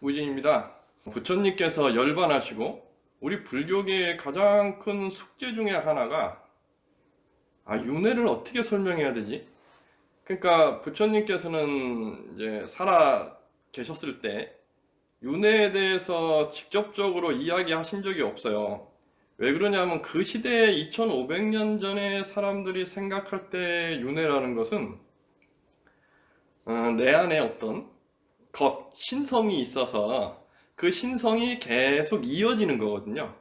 우진입니다. 부처님께서 열반하시고 우리 불교계의 가장 큰 숙제 중에 하나가 윤회를 어떻게 설명해야 되지? 그러니까 부처님께서는 이제 살아 계셨을 때 윤회에 대해서 직접적으로 이야기하신 적이 없어요. 왜 그러냐면 그 시대에 2500년 전에 사람들이 생각할 때 윤회라는 것은 내 안에 어떤 신성이 있어서 그 신성이 계속 이어지는 거거든요.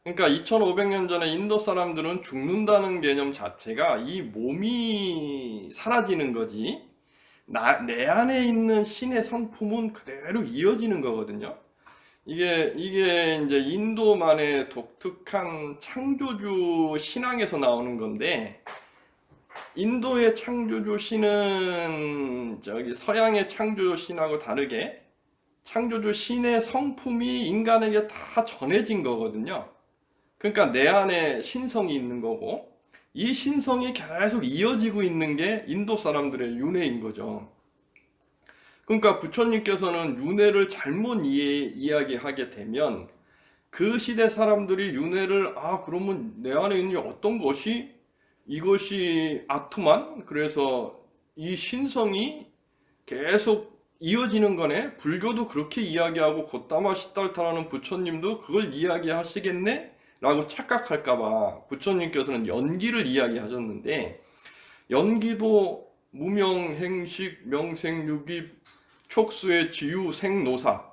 그러니까 2500년 전에 인도 사람들은 죽는다는 개념 자체가 이 몸이 사라지는 거지, 내 안에 있는 신의 성품은 그대로 이어지는 거거든요. 이게 이제 인도만의 독특한 창조주 신앙에서 나오는 건데, 인도의 창조주 신은 저기 서양의 창조주 신하고 다르게 창조주 신의 성품이 인간에게 다 전해진 거거든요. 그러니까 내 안에 신성이 있는 거고, 이 신성이 계속 이어지고 있는 게 인도 사람들의 윤회인 거죠. 그러니까 부처님께서는 윤회를 잘못 이야기하게 되면 그 시대 사람들이 윤회를 그러면 내 안에 있는 어떤 것이 이것이 아투만, 그래서 이 신성이 계속 이어지는 거네. 불교도 그렇게 이야기하고 곧다마 시달타라는 부처님도 그걸 이야기하시겠네? 라고 착각할까봐 부처님께서는 연기를 이야기하셨는데, 연기도 무명행식 명생육입 촉수의 지유 생노사,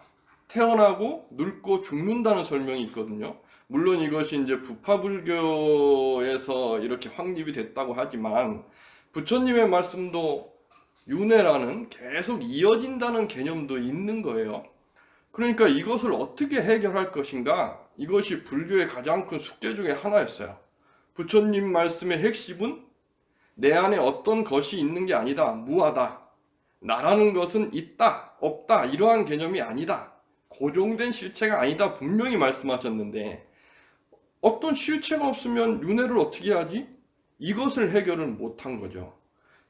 태어나고 늙고 죽는다는 설명이 있거든요. 물론 이것이 이제 부파불교에서 이렇게 확립이 됐다고 하지만 부처님의 말씀도 윤회라는 계속 이어진다는 개념도 있는 거예요. 그러니까 이것을 어떻게 해결할 것인가? 이것이 불교의 가장 큰 숙제 중에 하나였어요. 부처님 말씀의 핵심은 내 안에 어떤 것이 있는 게 아니다. 무하다. 나라는 것은 있다, 없다, 이러한 개념이 아니다. 고정된 실체가 아니다. 분명히 말씀하셨는데, 어떤 실체가 없으면 윤회를 어떻게 하지? 이것을 해결을 못한 거죠.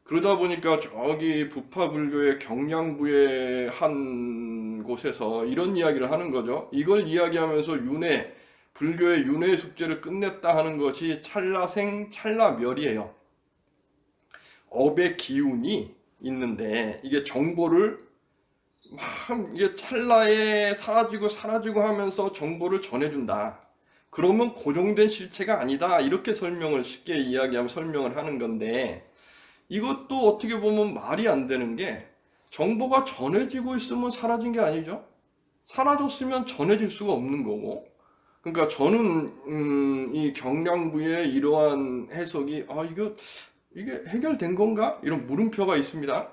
그러다 보니까 저기 부파불교의 경량부의 한 곳에서 이런 이야기를 하는 거죠. 이걸 이야기하면서 불교의 윤회 숙제를 끝냈다 하는 것이 찰나생 찰나멸이에요. 업의 기운이 있는데 이게 정보를 이게 찰나에 사라지고 하면서 정보를 전해준다. 그러면 고정된 실체가 아니다. 이렇게 쉽게 이야기하면 설명을 하는 건데, 이것도 어떻게 보면 말이 안 되는 게, 정보가 전해지고 있으면 사라진 게 아니죠. 사라졌으면 전해질 수가 없는 거고. 그러니까 저는 이 경량부의 이러한 해석이 이게 해결된 건가? 이런 물음표가 있습니다.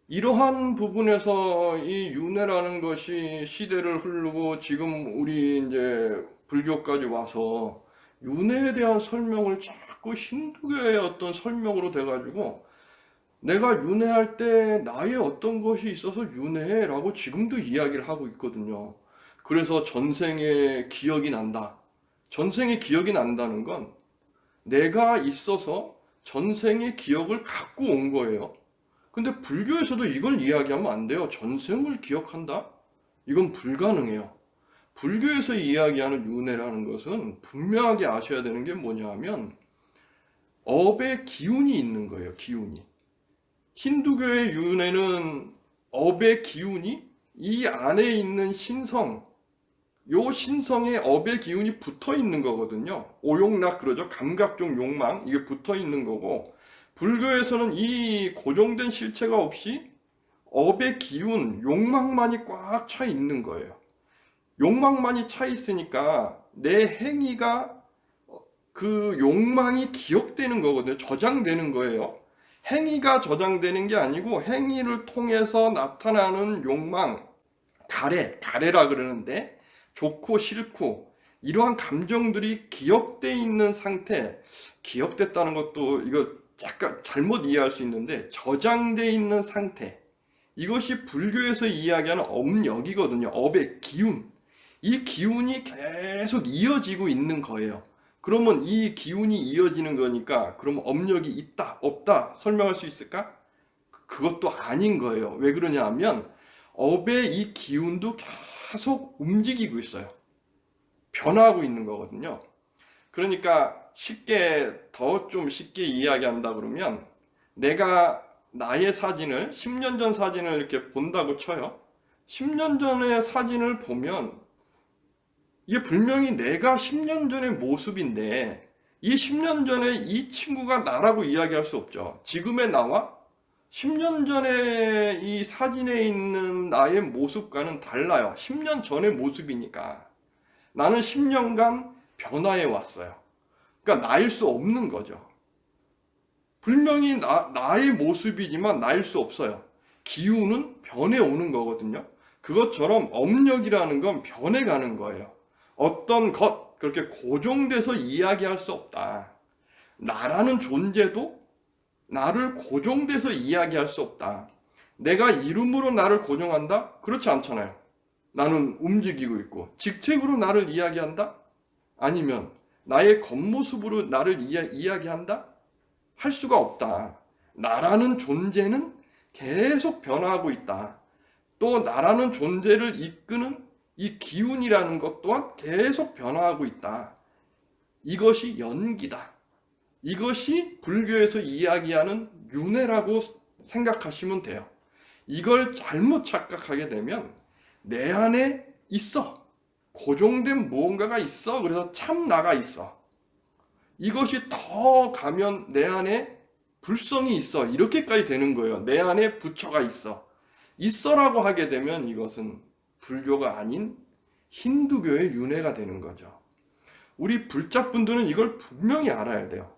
이러한 부분에서 이 윤회라는 것이 시대를 흐르고 지금 우리 이제 불교까지 와서 윤회에 대한 설명을 자꾸 힌두교의 어떤 설명으로 돼가지고, 내가 윤회할 때 나의 어떤 것이 있어서 윤회라고 지금도 이야기를 하고 있거든요. 그래서 전생의 기억이 난다. 전생의 기억이 난다는 건 내가 있어서 전생의 기억을 갖고 온 거예요. 근데 불교에서도 이걸 이야기하면 안 돼요. 전생을 기억한다? 이건 불가능해요. 불교에서 이야기하는 윤회라는 것은 분명하게 아셔야 되는 게 뭐냐 하면 업의 기운이 있는 거예요. 기운이. 힌두교의 윤회는 업의 기운이 이 안에 있는 요 신성에 업의 기운이 붙어 있는 거거든요. 오욕락 그러죠. 감각적 욕망, 이게 붙어 있는 거고, 불교에서는 이 고정된 실체가 없이 업의 기운, 욕망만이 꽉 차 있는 거예요. 욕망만이 차 있으니까 내 행위가 그 욕망이 기억되는 거거든요. 저장되는 거예요. 행위가 저장되는 게 아니고 행위를 통해서 나타나는 욕망, 가래라 그러는데, 좋고 싫고 이러한 감정들이 기억돼 있는 상태, 기억됐다는 것도 이거 약간 잘못 이해할 수 있는데 저장돼 있는 상태, 이것이 불교에서 이야기하는 업력이거든요. 업의 기운. 이 기운이 계속 이어지고 있는 거예요. 그러면 이 기운이 이어지는 거니까 그러면 업력이 있다, 없다 설명할 수 있을까? 그것도 아닌 거예요. 왜 그러냐 하면 업의 이 기운도 계속 움직이고 있어요. 변화하고 있는 거거든요. 그러니까 더 쉽게 이야기한다 그러면, 내가 나의 사진을 10년 전 사진을 이렇게 본다고 쳐요. 10년 전의 사진을 보면 이게 분명히 내가 10년 전의 모습인데, 이 10년 전에 이 친구가 나라고 이야기할 수 없죠. 지금의 나와 10년 전에 이 사진에 있는 나의 모습과는 달라요. 10년 전의 모습이니까. 나는 10년간 변화해 왔어요. 그러니까 나일 수 없는 거죠. 분명히 나의 모습이지만 나일 수 없어요. 기후는 변해오는 거거든요. 그것처럼 업력이라는 건 변해가는 거예요. 어떤 것, 그렇게 고정돼서 이야기할 수 없다. 나라는 존재도 나를 고정돼서 이야기할 수 없다. 내가 이름으로 나를 고정한다? 그렇지 않잖아요. 나는 움직이고 있고. 직책으로 나를 이야기한다? 아니면 나의 겉모습으로 나를 이야기한다? 할 수가 없다. 나라는 존재는 계속 변화하고 있다. 또 나라는 존재를 이끄는 이 기운이라는 것 또한 계속 변화하고 있다. 이것이 연기다. 이것이 불교에서 이야기하는 윤회라고 생각하시면 돼요. 이걸 잘못 착각하게 되면 내 안에 있어. 고정된 무언가가 있어. 그래서 참 나가 있어. 이것이 더 가면 내 안에 불성이 있어. 이렇게까지 되는 거예요. 내 안에 부처가 있어. 있어라고 하게 되면 이것은 불교가 아닌 힌두교의 윤회가 되는 거죠. 우리 불자분들은 이걸 분명히 알아야 돼요.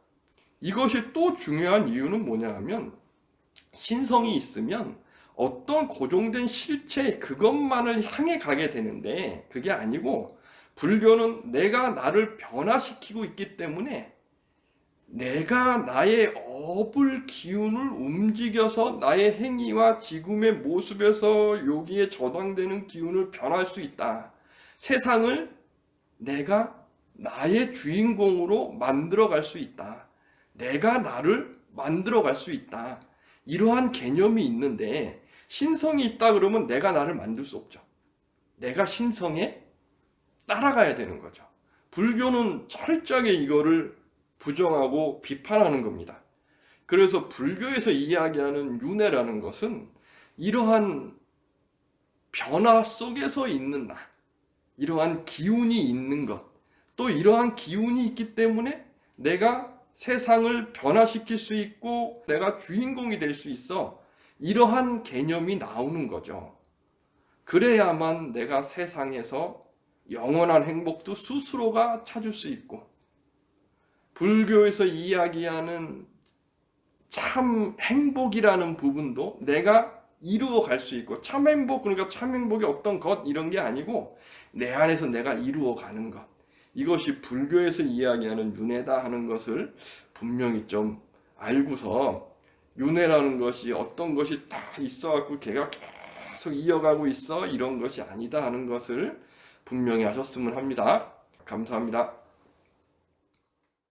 이것이 또 중요한 이유는 뭐냐 하면, 신성이 있으면 어떤 고정된 실체 그것만을 향해 가게 되는데, 그게 아니고 불교는 내가 나를 변화시키고 있기 때문에 내가 나의 업을 기운을 움직여서 나의 행위와 지금의 모습에서 여기에 저장되는 기운을 변할 수 있다. 세상을 내가 나의 주인공으로 만들어 갈 수 있다. 내가 나를 만들어 갈 수 있다. 이러한 개념이 있는데, 신성이 있다 그러면 내가 나를 만들 수 없죠. 내가 신성에 따라가야 되는 거죠. 불교는 철저하게 이거를 부정하고 비판하는 겁니다. 그래서 불교에서 이야기하는 윤회라는 것은 이러한 변화 속에서 있는 나, 이러한 기운이 있는 것, 또 이러한 기운이 있기 때문에 내가 세상을 변화시킬 수 있고 내가 주인공이 될 수 있어. 이러한 개념이 나오는 거죠. 그래야만 내가 세상에서 영원한 행복도 스스로가 찾을 수 있고, 불교에서 이야기하는 참 행복이라는 부분도 내가 이루어 갈 수 있고, 참 행복, 그러니까 참 행복이 어떤 것 이런 게 아니고 내 안에서 내가 이루어 가는 것, 이것이 불교에서 이야기하는 윤회다 하는 것을 분명히 좀 알고서, 윤회라는 것이 어떤 것이 다 있어갖고 걔가 계속 이어가고 있어 이런 것이 아니다 하는 것을 분명히 하셨으면 합니다. 감사합니다.